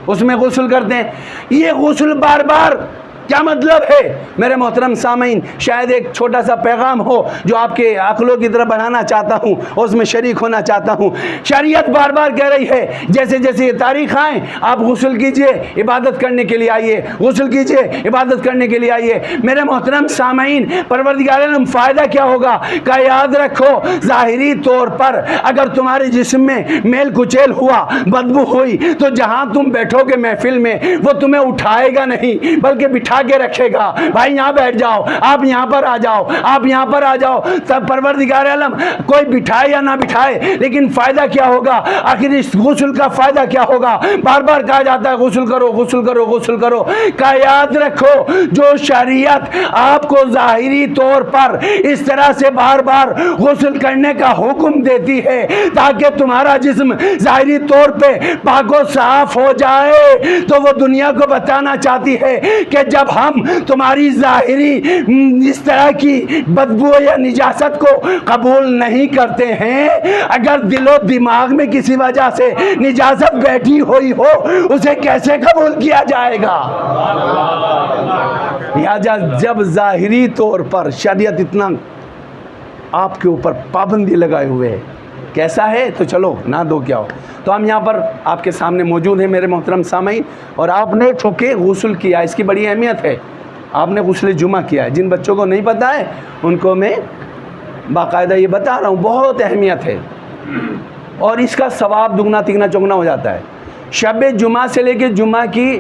Speaker 1: اس میں غسل کرتے ہیں۔ یہ غسل بار بار کیا مطلب ہے میرے محترم سامعین؟ شاید ایک چھوٹا سا پیغام ہو جو آپ کے عقلوں کی طرف بڑھانا چاہتا ہوں اور اس میں شریک ہونا چاہتا ہوں۔ شریعت بار بار کہہ رہی ہے جیسے جیسے یہ تاریخ آئیں آپ غسل کیجئے، عبادت کرنے کے لیے آئیے، غسل کیجئے، عبادت کرنے کے لیے آئیے۔ میرے محترم سامعین، پروردگار عالم فائدہ کیا ہوگا؟ کہ یاد رکھو ظاہری طور پر اگر تمہارے جسم میں میل کچیل ہوا، بدبو ہوئی، تو جہاں تم بیٹھو گے محفل میں وہ تمہیں اٹھائے گا نہیں بلکہ بٹھا کے رکھے گا۔ بھائی یہاں بیٹھ جاؤ، آپ یہاں پر آ جاؤ، آپ یہاں پر آ جاؤ۔ تب پروردگار عالم کوئی بٹھائے یا نہ بٹھائے، لیکن فائدہ کیا ہوگا؟ آخر اس غسل کا فائدہ کیا ہوگا؟ بار بار کہا جاتا ہے غسل کرو، غسل کرو، غسل کرو۔ کا یاد رکھو جو شریعت آپ کو ظاہری طور پر اس طرح سے بار بار غسل کرنے کا حکم دیتی ہے تاکہ تمہارا جسم ظاہری طور پہ پاک و صاف ہو جائے، تو وہ دنیا کو بتانا چاہتی ہے کہ جب ہم تمہاری ظاہری اس طرح کی بدبو یا نجاست کو قبول نہیں کرتے ہیں، اگر دل و دماغ میں کسی وجہ سے نجاست بیٹھی ہوئی ہو اسے کیسے قبول کیا جائے گا؟ یا جب ظاہری طور پر شریعت اتنا آپ کے اوپر پابندی لگائے ہوئے ہے، کیسا ہے تو چلو نہ دو کیا ہو۔ تو ہم یہاں پر آپ کے سامنے موجود ہیں میرے محترم سامعین، اور آپ نے چونکہ غسل کیا، اس کی بڑی اہمیت ہے۔ آپ نے غسل جمعہ کیا ہے، جن بچوں کو نہیں پتہ ہے ان کو میں باقاعدہ یہ بتا رہا ہوں، بہت اہمیت ہے، اور اس کا ثواب دگنا تگنا چوگنا ہو جاتا ہے۔ شب جمعہ سے لے کے جمعہ کی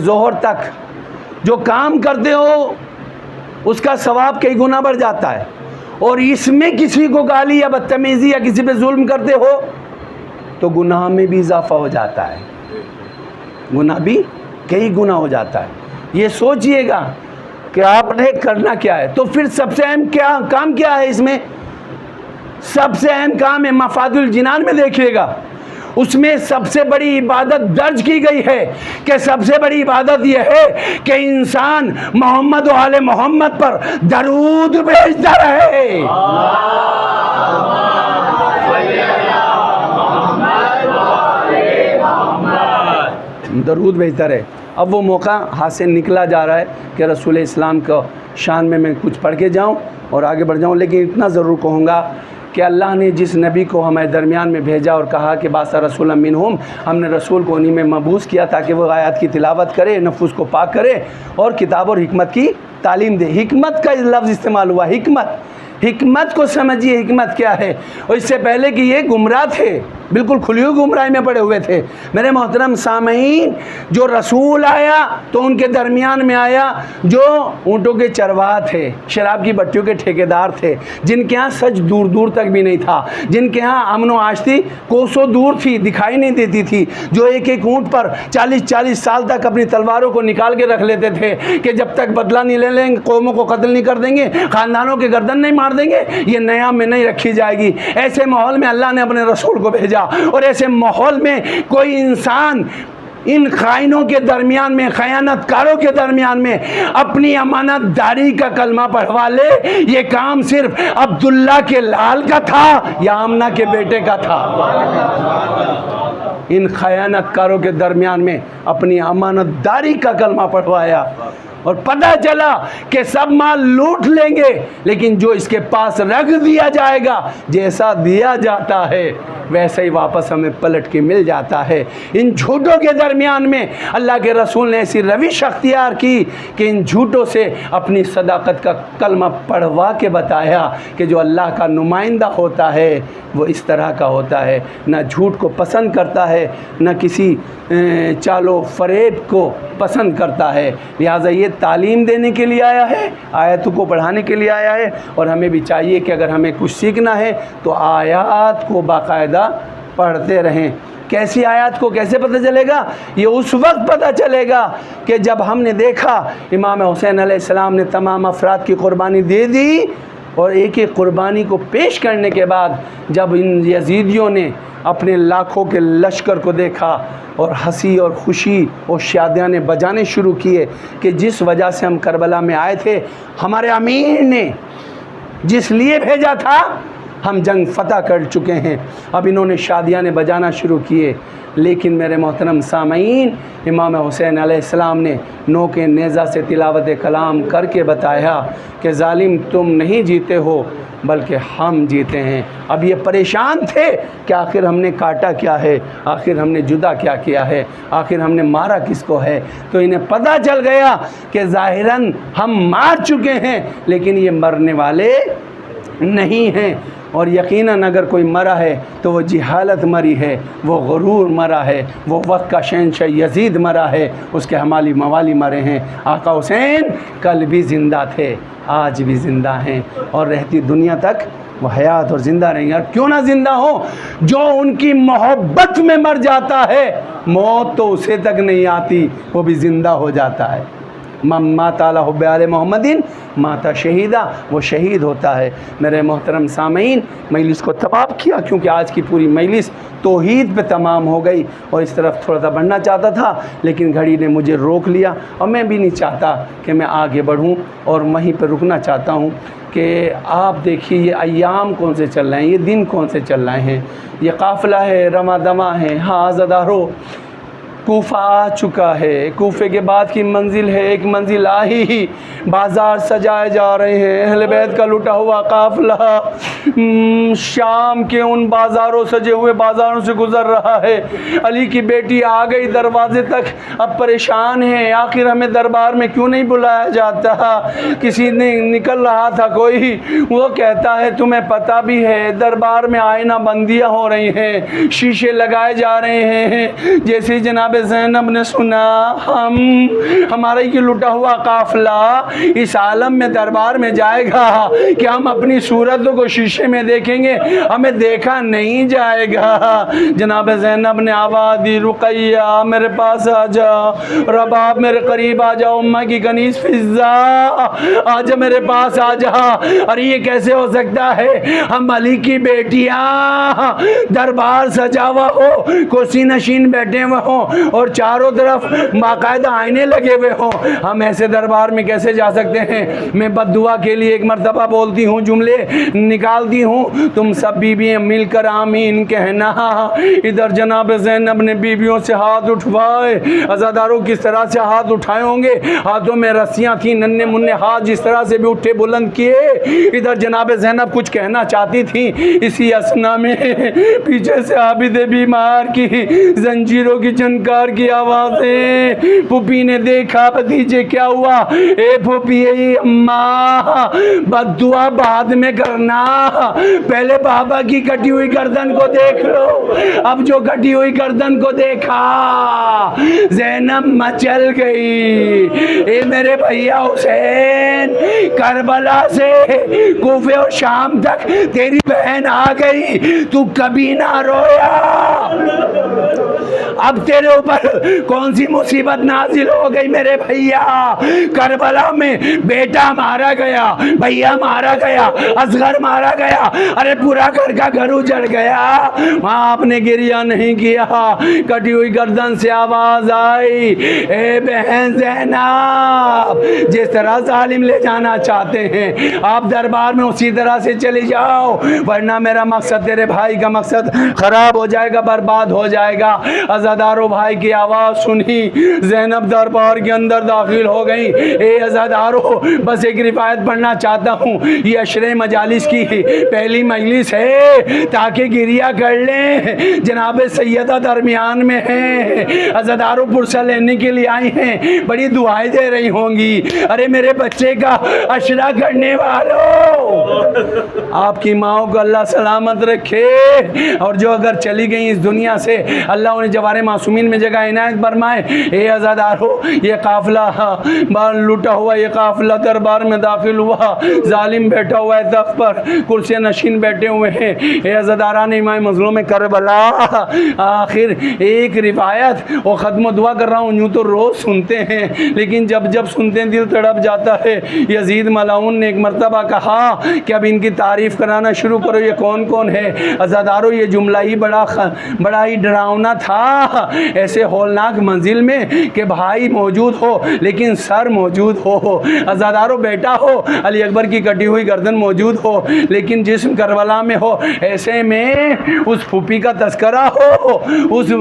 Speaker 1: ظہر تک جو کام کرتے ہو اس کا ثواب کئی گنا بڑھ جاتا ہے، اور اس میں کسی کو گالی یا بدتمیزی یا کسی پہ ظلم کرتے ہو تو گناہ میں بھی اضافہ ہو جاتا ہے، گناہ بھی کئی گنا ہو جاتا ہے۔ یہ سوچئے گا کہ آپ نے کرنا کیا ہے۔ تو پھر سب سے اہم کام کیا ہے؟ اس میں سب سے اہم کام ہے مفاد الجنان میں دیکھیے گا، اس میں سب سے بڑی عبادت درج کی گئی ہے کہ سب سے بڑی عبادت یہ ہے کہ انسان محمد و آل محمد پر درود بھیجتا رہے۔ درود بھیجتا رہے۔ اب وہ موقع ہاتھ سے نکلا جا رہا ہے کہ رسول اسلام کا شان میں کچھ پڑھ کے جاؤں اور آگے بڑھ جاؤں، لیکن اتنا ضرور کہوں گا کہ اللہ نے جس نبی کو ہمارے درمیان میں بھیجا اور کہا کہ باسا رسول منہم، ہم نے رسول کو انہی میں مبعوث کیا تاکہ وہ آیات کی تلاوت کرے، نفس کو پاک کرے اور کتاب اور حکمت کی تعلیم دے۔ حکمت کا لفظ استعمال ہوا، حکمت کو سمجھیے، حکمت کیا ہے۔ اور اس سے پہلے کہ یہ گمراہ تھے، بالکل کھلی ہوئی گمراہی میں پڑے ہوئے تھے۔ میرے محترم سامعین، جو رسول آیا تو ان کے درمیان میں آیا جو اونٹوں کے چرواہا تھے، شراب کی بٹیوں کے ٹھیکیدار تھے، جن کے ہاں سچ دور دور تک بھی نہیں تھا، جن کے ہاں امن و آشتی کوسوں دور تھی، دکھائی نہیں دیتی تھی، جو ایک ایک اونٹ پر 40 سال تک اپنی تلواروں کو نکال کے رکھ لیتے تھے کہ جب تک بدلہ نہیں لے لیں گے، قوموں کو قتل نہیں کر دیں گے، خاندانوں کے گردن نہیں مار دیں گے، یہ نیا میں نہیں رکھی جائے گی۔ ایسے ماحول میں اللہ نے اپنے رسول کو بھیجا، اور ایسے ماحول میں کوئی انسان ان خائنوں کے درمیان میں، خیانت کاروں کے درمیان میں اپنی امانت داری کا کلمہ پڑھوا لے، یہ کام صرف عبداللہ کے لال کا تھا یا آمنہ کے بیٹے کا تھا؟ ان خیانت کاروں کے درمیان میں اپنی امانت داری کا کلمہ پڑھوایا، اور پتہ چلا کہ سب مال لوٹ لیں گے، لیکن جو اس کے پاس رکھ دیا جائے گا، جیسا دیا جاتا ہے ویسے ہی واپس ہمیں پلٹ کے مل جاتا ہے۔ ان جھوٹوں کے درمیان میں اللہ کے رسول نے ایسی روش اختیار کی کہ ان جھوٹوں سے اپنی صداقت کا کلمہ پڑھوا کے بتایا کہ جو اللہ کا نمائندہ ہوتا ہے وہ اس طرح کا ہوتا ہے، نہ جھوٹ کو پسند کرتا ہے، نہ کسی چال و فریب کو پسند کرتا ہے۔ لہٰذا یہ تعلیم دینے کے لیے آیا ہے، آیتوں کو پڑھانے کے لیے آیا ہے، اور ہمیں بھی چاہیے کہ اگر ہمیں کچھ سیکھنا ہے تو آیات کو باقاعدہ پڑھتے رہیں۔ کیسی آیات کو کیسے پتہ چلے گا؟ یہ اس وقت پتہ چلے گا کہ جب ہم نے دیکھا امام حسین علیہ السلام نے تمام افراد کی قربانی دے دی، اور ایک ایک قربانی کو پیش کرنے کے بعد جب ان یزیدیوں نے اپنے لاکھوں کے لشکر کو دیکھا اور ہنسی اور خوشی اور شادیاں بجانے شروع کیے کہ جس وجہ سے ہم کربلا میں آئے تھے، ہمارے امیر نے جس لیے بھیجا تھا، ہم جنگ فتح کر چکے ہیں، اب انہوں نے شادیاں بجانا شروع کیے۔ لیکن میرے محترم سامعین، امام حسین علیہ السلام نے نوک نیزہ سے تلاوت کلام کر کے بتایا کہ ظالم تم نہیں جیتے ہو بلکہ ہم جیتے ہیں۔ اب یہ پریشان تھے کہ آخر ہم نے کاٹا کیا ہے، آخر ہم نے جدا کیا کیا ہے، آخر ہم نے مارا کس کو ہے۔ تو انہیں پتہ چل گیا کہ ظاہراً ہم مار چکے ہیں لیکن یہ مرنے والے نہیں ہیں، اور یقیناً اگر کوئی مرا ہے تو وہ جہالت مری ہے، وہ غرور مرا ہے، وہ وقت کا شہنشاہ یزید مرا ہے، اس کے حمالی موالی مرے ہیں۔ آقا حسین کل بھی زندہ تھے، آج بھی زندہ ہیں، اور رہتی دنیا تک وہ حیات اور زندہ رہیں گے۔ اور کیوں نہ زندہ ہوں؟ جو ان کی محبت میں مر جاتا ہے، موت تو اسے تک نہیں آتی، وہ بھی زندہ ہو جاتا ہے۔ من مات علی حب آل محمد مات شہیدہ، وہ شہید ہوتا ہے۔ میرے محترم سامعین، مجلس کو تمام کیا کیونکہ آج کی پوری مجلس توحید پہ تمام ہو گئی، اور اس طرف تھوڑا سا بڑھنا چاہتا تھا لیکن گھڑی نے مجھے روک لیا، اور میں بھی نہیں چاہتا کہ میں آگے بڑھوں، اور وہیں پہ رکنا چاہتا ہوں کہ آپ دیکھیے یہ ایام کون سے چل رہے ہیں، یہ دن کون سے چل رہے ہیں، یہ قافلہ ہے، رواں دواں ہے، ہاں زدارو کوفہ آ چکا ہے، کوفے کے بعد کی منزل ہے، ایک منزل آئی ہی بازار سجائے جا رہے ہیں، اہل بیت کا لٹا ہوا قافلہ شام کے ان بازاروں سجے ہوئے بازاروں سے گزر رہا ہے۔ علی کی بیٹی آ گئی دروازے تک، اب پریشان ہے، آخر ہمیں دربار میں کیوں نہیں بلایا جاتا؟ کسی نے نکل رہا تھا کوئی، وہ کہتا ہے تمہیں پتہ بھی ہے دربار میں آئینہ بندیاں ہو رہی ہیں، شیشے لگائے جا رہے ہیں۔ جیسے جناب زینب نے سنا ہمارا یہ لٹا ہوا قافلہ اس عالم میں دربار میں جائے گا کہ ہم اپنی صورتوں کو شیشے میں دیکھیں گے، ہمیں دیکھا نہیں جائے گا۔ جناب زینب نے آواز دی، رقیہ میرے پاس آ جا، رباب میرے قریب آ جا، امہ کی کنیز فضا آ جا میرے پاس آ جا۔ ارے یہ کیسے ہو سکتا ہے ہم علی کی بیٹیاں دربار سجا ہوا ہو، کرسی نشین بیٹھے ہوئے ہوں اور چاروں طرف باقاعدہ آئینے لگے ہوئے ہوں، ہم ایسے دربار میں کیسے جا سکتے ہیں؟ میں بد دعا کے لیے ایک مرتبہ بولتی ہوں، جملے نکالتی ہوں، تم سب بیویاں مل کر آمین کہنا۔ ادھر جناب زینب نے بیویوں سے ہاتھ اٹھوائے، عزاداروں کس طرح سے ہاتھ اٹھائے ہوں گے، ہاتھوں میں رسیاں تھیں، ننھے منھے ہاتھ جس طرح سے بھی اٹھے بلند کیے۔ ادھر جناب زینب کچھ کہنا چاہتی تھیں، اسی اسنا میں پیچھے سے عابد بیمار کی زنجیروں کی جھنکار کی آوازیں۔ پھوپھی نے دیکھا بھتیجے کیا ہوا، اے پھوپھی اے اماں بد دعا بعد میں کرنا، پہلے بابا کی کٹی ہوئی گردن کو دیکھ لو۔ اب جو کٹی ہوئی گردن کو دیکھا زینب مچل گئی، اے میرے بھیا حسین کربلا سے کوفے اور شام تک تیری بہن آ گئی، تو کبھی نہ رویا، اب تیرے اوپر کون سی مصیبت نازل ہو گئی میرے بھیا؟ کربلا میں بیٹا مارا گیا، بھیا مارا گیا، اصغر مارا گیا، ارے پورا گھر کا گھر اجڑ گیا، وہاں آپ نے گریہ نہیں کیا۔ کٹی ہوئی گردن سے آواز آئی، اے بہن زینب جس طرح ظالم لے جانا چاہتے ہیں آپ دربار میں اسی طرح سے چلے جاؤ، ورنہ میرا مقصد تیرے بھائی کا مقصد خراب ہو جائے گا، برباد ہو جائے گا۔ عزاداروں بھائی کی آواز سنی، زینب دربار کے اندر داخل ہو گئی۔ اے عزاداروں بس ایک روایت پڑھنا چاہتا ہوں، یہ عشرے مجالس کی پہلی مجلس ہے تاکہ گریہ کر لیں، جناب سیدہ درمیان میں ہیں، عزاداروں پرسہ لینے کے لیے آئی ہیں، بڑی دعائیں دے رہی ہوں گی، ارے میرے بچے کا عشرہ کرنے والوں آپ کی ماؤں کو اللہ سلامت رکھے، اور جو اگر چلی گئیں اس دنیا سے اللہ انہیں جوار معصومین میں جگہ عنایت فرمائے۔ اے عزادارو یہ قافلہ لوٹا ہوا، یہ قافلہ دربار میں داخل ہوا، ظالم بیٹھا ہوا ہے تخت پر، کرسی نشین بیٹھے ہوئے ہیں۔ اے عزاداران امام مظلوم کربلا، آخر ایک روایت وہ ختم و دعا کر رہا ہوں، یوں تو روز سنتے ہیں لیکن جب جب سنتے ہیں دل تڑپ جاتا ہے۔ یزید ملعون نے ایک مرتبہ کہا کہ اب ان کی تعریف کرانا شروع کرو، یہ کون کون ہے؟ عزادارو یہ جملہ ہی بڑا ہی ڈراؤنا تھا، ایسے ہولناک منزل میں کہ بھائی موجود ہو لیکن سر موجود ہو، عزادارو بیٹا ہو، علی اکبر کی کٹی ہوئی گردن موجود ہو لیکن جسم کربلا میں ہو، ایسے میں اس پھوپھی کا تذکرہ ہو، اس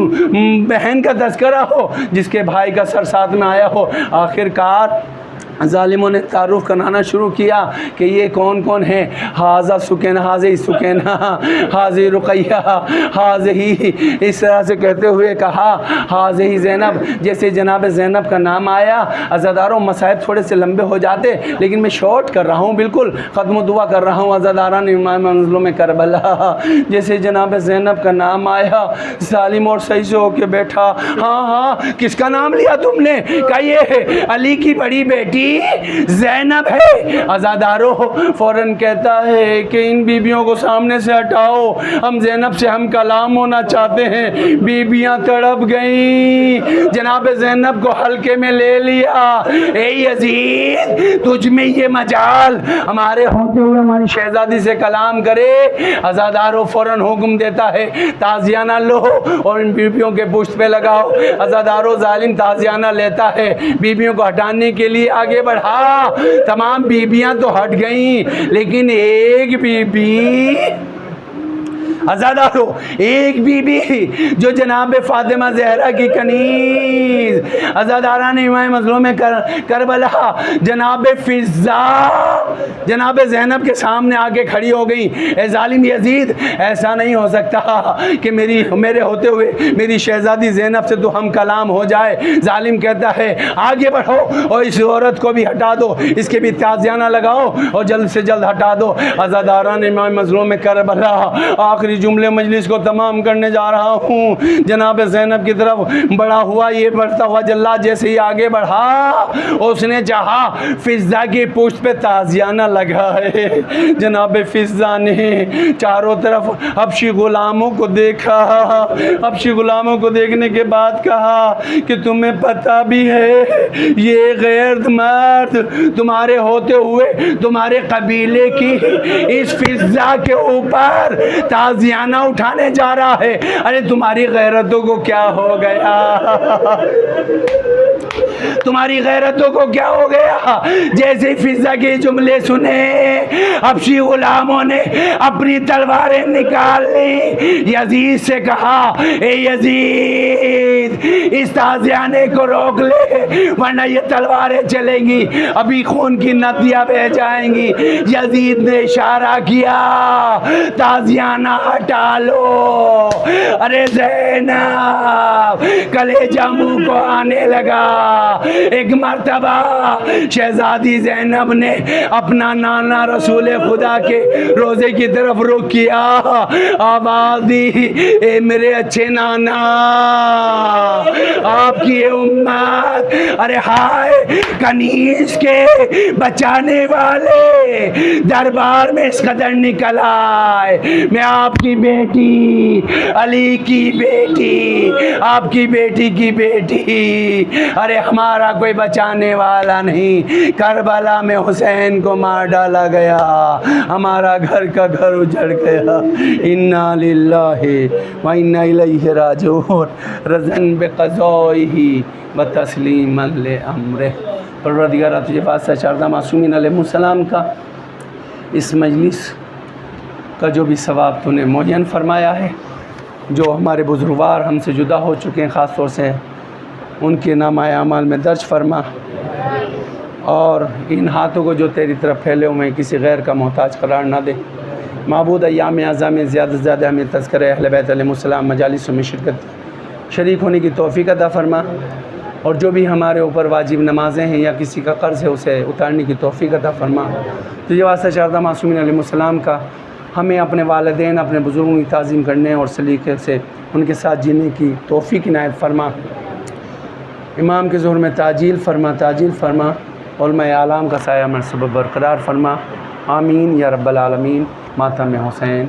Speaker 1: بہن کا تذکرہ ہو جس کے بھائی کا سر ساتھ میں آیا ہو۔ آخر کار ظالموں نے تعارف کرانا شروع کیا کہ یہ کون کون ہے، حاضہ سکینہ، حاضی سکینہ، حاضی رقیہ، حاضی، اس طرح سے کہتے ہوئے کہا حاضی زینب۔ جیسے جناب زینب کا نام آیا، عزاداروں مصائب تھوڑے سے لمبے ہو جاتے لیکن میں شارٹ کر رہا ہوں، بالکل ختم و دعا کر رہا ہوں۔ عزاداران امام مظلوم کربلا، جیسے جناب زینب کا نام آیا، ظالم اور صحیح سے ہو کے بیٹھا، ہاں ہاں کس کا نام لیا تم نے؟ کہ یہ علی کی بڑی بیٹی زینب ہے۔ عزادارو فوراً کہتا ہے کہ ان بیبیوں کو سامنے سے ہٹاؤ، ہم زینب سے ہم کلام ہونا چاہتے ہیں۔ بیبیاں تڑپ گئیں، جناب زینب کو حلقے میں لے لیا، اے یزید تجھ میں یہ مجال ہمارے ہوتے ہوئے ہماری شہزادی سے کلام کرے۔ عزادارو فوراً حکم دیتا ہے تازیانہ لو اور ان بیبیوں کے پشت پہ لگاؤ۔ عزادارو ظالم تازیانہ لیتا ہے، بیبیوں کو ہٹانے کے لیے آگے بڑھا، تمام بیبیاں تو ہٹ گئیں لیکن ایک بی بی عزادارو ایک بی بی جو جناب فاطمہ زہرا کی کنیز عزاداران امام مظلوم کربلا جناب فضا جناب زینب کے سامنے آگے کھڑی ہو گئی، اے ظالم یزید ایسا نہیں ہو سکتا کہ میرے ہوتے ہوئے میری شہزادی زینب سے تو ہم کلام ہو جائے۔ ظالم کہتا ہے آگے بڑھو اور اس عورت کو بھی ہٹا دو، اس کے بھی تازیانہ لگاؤ اور جلد سے جلد ہٹا دو۔ عزاداران امام مظلوم کربلا آخری جملے مجلس کو تمام کرنے جا رہا ہوں، جناب زینب کی طرف بڑا ہوا، یہ بڑھتا ہوا جلاد جیسے ہی آگے بڑھا اس نے چاہا فضا کی پشت پہ تازیانہ لگائے۔ جناب فضا نے چاروں طرف حبشی غلاموں کو دیکھا، حبشی غلاموں کو دیکھنے کے بعد کہا کہ تمہیں پتہ بھی ہے یہ غیر مرد تمہارے ہوتے ہوئے تمہارے قبیلے کی اس فضا کے اوپر تازیانہ اٹھانے جا رہا ہے، ارے تمہاری غیرتوں کو کیا ہو گیا، تمہاری غیرتوں کو کیا ہو گیا؟ جیسے فضا کے جملے سنے حبشی غلاموں نے اپنی تلواریں نکال لی، یزید سے کہا اے یزید اس تازیانے کو روک لے ورنہ یہ تلواریں چلیں گی، ابھی خون کی ندیاں بہہ جائیں گی۔ یزید نے اشارہ کیا تازیانہ ہٹا لو۔ ارے زینب کلیجہ منہ کو آنے لگا۔ ایک مرتبہ شہزادی زینب نے اپنا نانا رسول خدا کے روزے کی طرف رخ کیا، آواز دی اے میرے اچھے نانا، آپ کی امت، ارے ہائے کنیز کے بچانے والے دربار میں اس قدر نکل آئے، میں آپ کی بیٹی علی کی بیٹی، آپ کی بیٹی کی بیٹی، ارے ہمارا کوئی بچانے والا نہیں، کربلا میں حسین کو مار ڈالا گیا، ہمارا گھر کا گھر اجڑ گیا، انا للہ و انا الیہ راجعون، رضا بقضائہ و تسلیما لامرہ۔ پروردگارہ تجھے بادشاہ چاردہ معصومین علیہ السلام کا اس مجلس کا جو بھی ثواب تو نے معین فرمایا ہے، جو ہمارے بزرگوار ہم سے جدا ہو چکے ہیں خاص طور سے ان کے نامہ اعمال میں درج فرما، اور ان ہاتھوں کو جو تیری طرف پھیلے ہوئے ہیں کسی غیر کا محتاج قرار نہ دے۔ معبود ایام اعظم میں زیادہ سے زیادہ ہمیں تذکرہ اہل بیت علیہ السلام مجالسوں میں شریک ہونے کی توفیق عطا فرما، اور جو بھی ہمارے اوپر واجب نمازیں ہیں یا کسی کا قرض ہے اسے اتارنے کی توفیق عطا فرما۔ تجھے واسطہ چاردہ معصومین علیہ السلام کا ہمیں اپنے والدین اپنے بزرگوں کی تعظیم کرنے اور سلیقے سے ان کے ساتھ جینے کی توفیق عنایت فرما۔ امام کے ظہور میں تعجیل فرما، علماء اعلام کا سایہ مرتبہ برقرار فرما، آمین یا رب العالمین۔ ماتم حسین